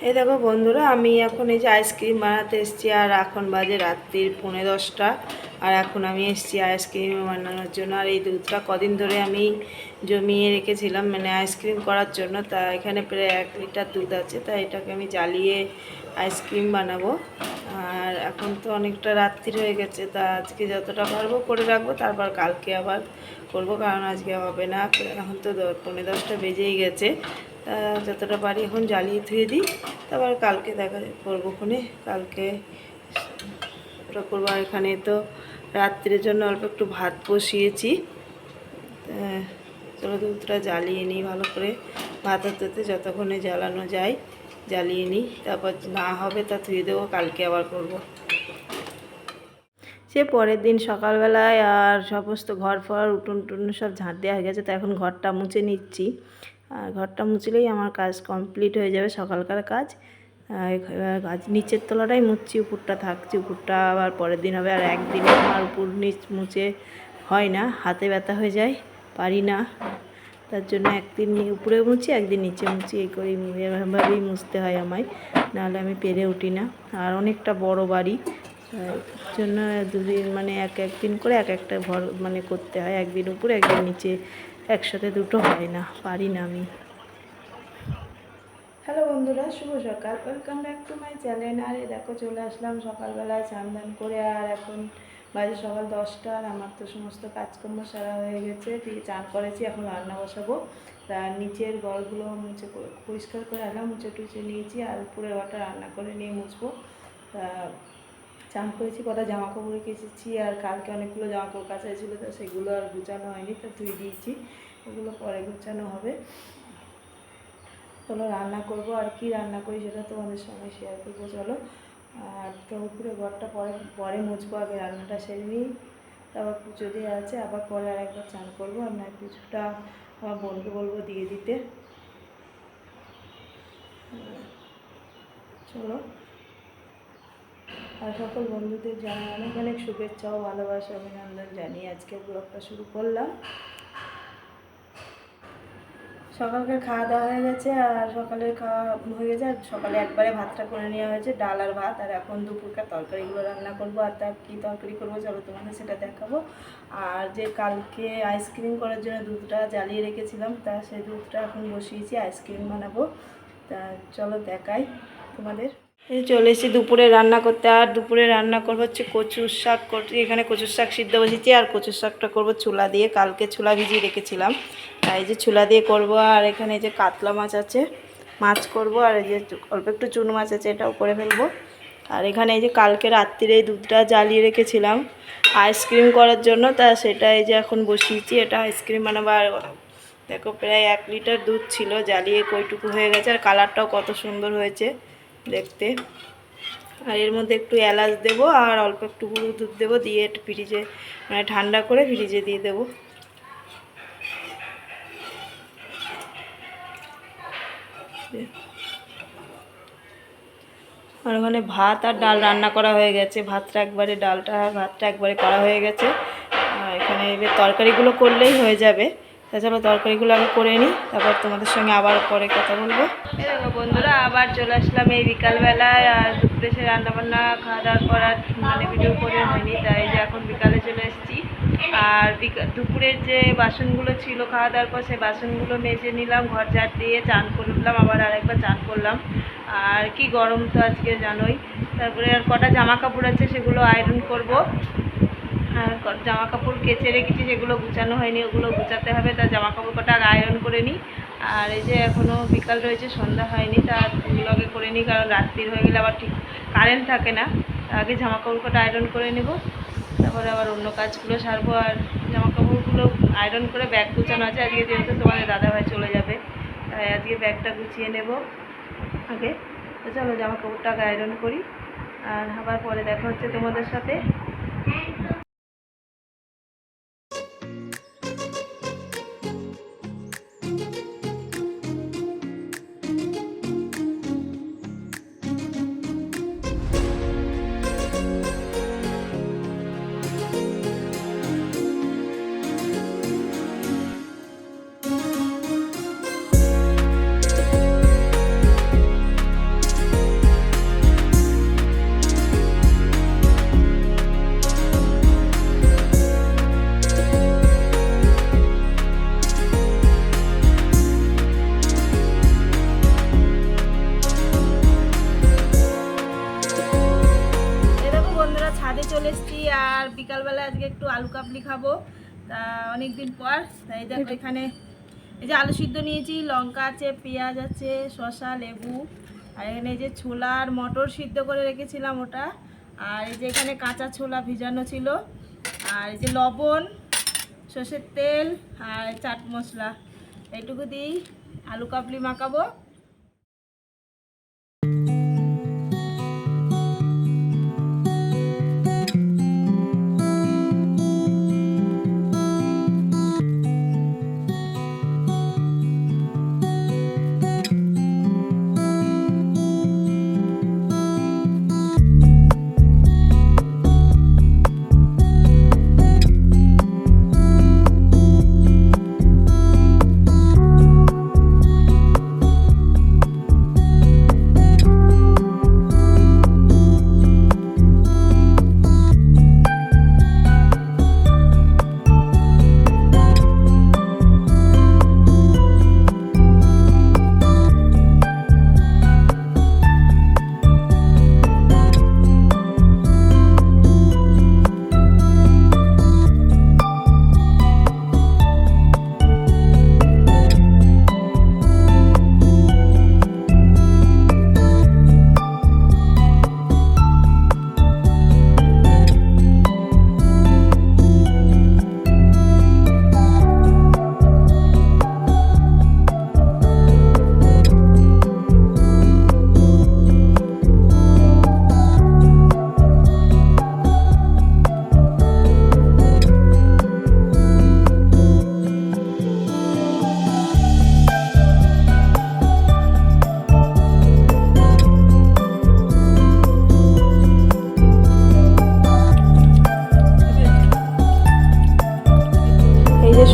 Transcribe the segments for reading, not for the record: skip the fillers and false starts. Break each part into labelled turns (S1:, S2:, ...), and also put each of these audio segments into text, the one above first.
S1: এই দেখো বন্ধুরা, আমি এখন এই যে আইসক্রিম বানাতে এসেছি। আর এখন বাজে রাত্রির 10:30। আর এখন আমি এসেছি আইসক্রিম বানানোর জন্য। আর এই দুধটা কদিন ধরে আমি জমিয়ে রেখেছিলাম মানে আইসক্রিম করার জন্য। তা এখানে প্রায় 1 লিটার দুধ আছে, তাই এটাকে আমি জ্বালিয়ে আইসক্রিম বানাবো। আর এখন তো অনেকটা রাত্রি হয়ে গেছে, তা আজকে যতটা পারবো করে রাখবো, তারপর কালকে আবার করবো, কারণ আজকে হবে না। এখন তো 10:45 বেজেই গেছে। তা যতটা পারি এখন জ্বালিয়ে ধুয়ে দিই, তারপর কালকে দেখা করবো ফোনে। কালকে ওটা করবো। আর এখানে তো রাত্রের জন্য অল্প একটু ভাত বসিয়েছি। চলো দুধটা জ্বালিয়ে নিই ভালো করে। ভাত হতে যতক্ষণে জ্বালানো যায় জ্বালিয়ে নিই, তারপর না হবে তা ধুয়ে দেবো, কালকে আবার করব। সে পরের দিন সকালবেলায় আর সমস্ত ঘর ফর উঠোন টুন সব ঝাঁট দেওয়া হয়ে গেছে, তো এখন ঘরটা মুছে নিচ্ছি। আর ঘরটা মুছলেই আমার কাজ কমপ্লিট হয়ে যাবে, সকালকার কাজ। নিচের তলাটাই মুছছি, উপরটা থাকছে, উপরটা আবার পরের দিন হবে। আর একদিনে আমার উপর নিচ মুছে হয় না, হাতে ব্যথা হয়ে যায়, পারি না। তার জন্য একদিন উপরে মুছি, একদিন নিচে মুছি, এই করেই এভাবেই মুছতে হয় আমায়, নাহলে আমি পেরে উঠি না। আর অনেকটা বড় বাড়ি, জন্য দুদিন মানে একদিন করে একটা ঘর মানে করতে হয়, একদিন উপরে একদিন নিচে, একসাথে দুটো হয় না, পারি না আমি। হ্যালো বন্ধুরা, শুভ সকাল, welcome back to my channel. আর দেখো চলে আসলাম সকালবেলায় চান দান করে। আর এখন বাজে সকাল 10টা। আর আমার তো সমস্ত কাজকর্ম সারা হয়ে গেছে, চান করেছি, এখন রান্না বসাবো। তার নিচের ঘরগুলো মুছে পরিষ্কার করে আনলাম, মুছে টুচে নিয়েছি। আর উপরের ঘরটা রান্না করে নিয়ে মুছবো। তা চান করেছি, কটা জামা কাপড় কেচেছি। আর কালকে অনেকগুলো জামা কাপড় কাচা ছিল, তো সেগুলো আর গুছানো হয়নি, তো ধুয়ে দিয়েছি, ওগুলো পরে গুছানো হবে। চলো রান্না করব, আর কি রান্না করি সেটা তোমাদের সঙ্গে শেয়ার করবো। চলো। আর তো উপরে ঘরটা পরে মুছবো, আগে রান্নাটা সেরে নিই, তারপর পুজো দিয়ে আছে, আবার পরে আরেকবার চান করবো। আর নয় পুজোটা আমার বোনকে বলবো দিয়ে দিতে। চলো। আর সকল বন্ধুদের জানাই অনেক অনেক শুভেচ্ছা ও ভালোবাসা, অভিনন্দন জানিয়ে আজকে ব্লগটা শুরু করলাম। সকালকার খাওয়া দাওয়া হয়ে গেছে। আর সকালের খাওয়া হয়ে গেছে, আর সকালে একবারে ভাতটা করে নেওয়া হয়েছে, ডাল আর ভাত। আর এখন দুপুরকার তরকারিগুলো রান্না করবো। আর তা কী তরকারি করবো চলো তোমাদের সেটা দেখাবো। আর যে কালকে আইসক্রিম করার জন্য দুধটা জ্বালিয়ে রেখেছিলাম, তা সেই দুধটা এখন বসিয়েছি, আইসক্রিম বানাবো। তা চলো দেখাই তোমাদের। চলে এসেছি দুপুরে রান্না করতে। আর দুপুরে রান্না করবো হচ্ছে কচুর শাক করছি। এখানে কচুর শাক সিদ্ধ বসেছি। আর কচুর শাকটা করবো ছোলা দিয়ে, কালকে ছোলা ভিজিয়ে রেখেছিলাম, তাই যে ছোলা দিয়ে করব। আর এখানে যে কাতলা মাছ আছে, মাছ করব। আর এই যে অল্প একটু চুন মাছ আছে, এটাও করে ফেলবো। আর এখানে এই যে কালকে রাত্রিরে এই দুধটা জ্বালিয়ে রেখেছিলাম আইসক্রিম করার জন্য, তা সেটা এই যে এখন বসিয়েছি, এটা আইসক্রিম বানাবো। আর দেখো প্রায় 1 লিটার দুধ ছিল, জ্বালিয়ে কইটুকু হয়ে গেছে। আর কালারটাও কত সুন্দর হয়েছে দেখতে। আর এর মধ্যে একটু এলাচ দেবো, আর অল্প একটু গুঁড়ো দুধ দেবো, দিয়ে ফ্রিজে মানে ঠান্ডা করে ফ্রিজে দিয়ে দেবো। আর ওখানে ভাত আর ডাল রান্না করা হয়ে গেছে, ভাতটা একবারে করা হয়ে গেছে। আর এখানে এবার তরকারিগুলো করলেই হয়ে যাবে। তাছাড়া তরকারিগুলো আমি করে নিই, তারপর তোমাদের সঙ্গে আবার পরে কথা বলবো। দেখো বন্ধুরা, আবার চলে আসলাম এই বিকালবেলায়। আর দুপুরে সে রান্নাবান্না খাওয়া দাওয়ার পর আর মানে ভিডিও করে হয়নি, তাই যে এখন বিকালে চলে এসেছি। আর দুপুরের যে বাসনগুলো ছিল খাওয়া দাওয়ার পর, সেই বাসনগুলো মেজে নিলাম, ঘর ঝাড় দিয়ে চান করলাম, আবার আরেকবার চান করলাম। আর কি গরম তো আজকে জানোই। তারপরে আর কটা জামা কাপড় আছে, সেগুলো আয়রন করব। আর জামা কাপড় কেচে রেখেছি, সেগুলো গুছানো হয়নি, ওগুলো গুছাতে হবে। তা জামা কাপড় কটা আয়রন করে নিই। আর এই যে এখনও বিকাল রয়েছে, সন্ধ্যা হয়নি, তা ওগুলো আগে করে নিই, কারণ রাত্রির হয়ে গেলে আবার ঠিক কারেন্ট থাকে না। আগে জামা কাপড় কটা আয়রন করে নেব, তারপরে আবার অন্য কাজগুলো সারবো। আর জামা কাপড়গুলো আয়রন করে ব্যাগ গুছানো আছে, আজকে যেহেতু তোমাদের দাদাভাই চলে যাবে, তাই আজকে ব্যাগটা গুছিয়ে নেব আগে। তো চলো জামা কাপড়টা আগে আয়রন করি, আর আবার পরে দেখা হচ্ছে তোমাদের সাথে। এসেছি আর বিকালবেলা আজকে একটু আলু কাবলি খাবো, তা অনেক দিন পর। তাই দেখো এখানে এই যে আলু সিদ্ধ নিয়েছি, লঙ্কা আছে, পেঁয়াজ আছে, শসা, লেবু, আর এখানে এই যে ছোলা আর মটর সিদ্ধ করে রেখেছিলাম ওটা, আর এই যে এখানে কাঁচা ছোলা ভিজানো ছিল, আর এই যে লবণ, সর্ষের তেল আর চাট মশলা, এইটুকু দিয়েই আলু কাবলি মাখাবো।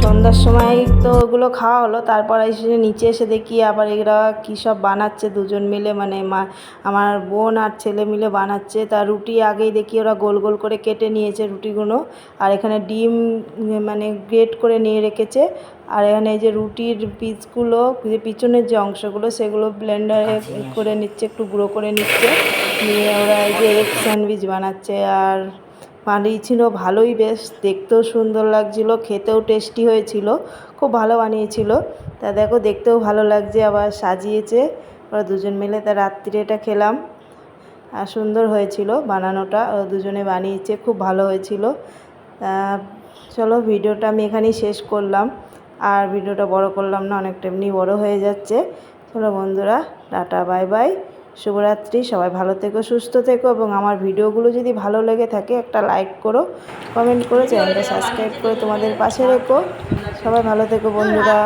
S1: সন্ধ্যার সময় তো ওগুলো খাওয়া হলো, তারপর এসে নিচে এসে দেখি আবার এরা কী সব বানাচ্ছে দুজন মিলে, মানে আমার বোন আর ছেলে মিলে বানাচ্ছে। তা রুটি আগেই দেখি ওরা গোল গোল করে কেটে নিয়েছে রুটিগুলো, আর এখানে ডিম মানে গ্রেট করে নিয়ে রেখেছে, আর এখানে এই যে রুটির পিসগুলো, যে পিছনের যে অংশগুলো সেগুলো ব্লেন্ডারে করে নিচ্ছে, একটু গুঁড়ো করে নিচ্ছে, নিয়ে ওরা এই যে এগ স্যান্ডউইচ বানাচ্ছে। আর বানিয়েছিল ভালোই, বেশ দেখতেও সুন্দর লাগছিল, খেতেও টেস্টি হয়েছিল, খুব ভালো বানিয়েছিল। তা দেখো দেখতেও ভালো লাগছে, আবার সাজিয়েছে ওরা দুজন মিলে। তা রাত্রিরে এটা খেলাম আর সুন্দর হয়েছিল বানানোটা, দুজনে বানিয়েছে, খুব ভালো হয়েছিল। চলো ভিডিওটা আমি এখানেই শেষ করলাম, আর ভিডিওটা বড় করলাম না, অনেকটা এমনি বড় হয়ে যাচ্ছে। চলো বন্ধুরা, টাটা, বাই বাই, শুভরাত্রি, সবাই ভালো থেকো, সুস্থ থেকো, এবং আমার ভিডিওগুলো যদি ভালো লেগে থাকে একটা লাইক করো, কমেন্ট করো, চ্যানেলটা সাবস্ক্রাইব করে তোমাদের পাশে রেখো। সবাই ভালো থেকো বন্ধুরা।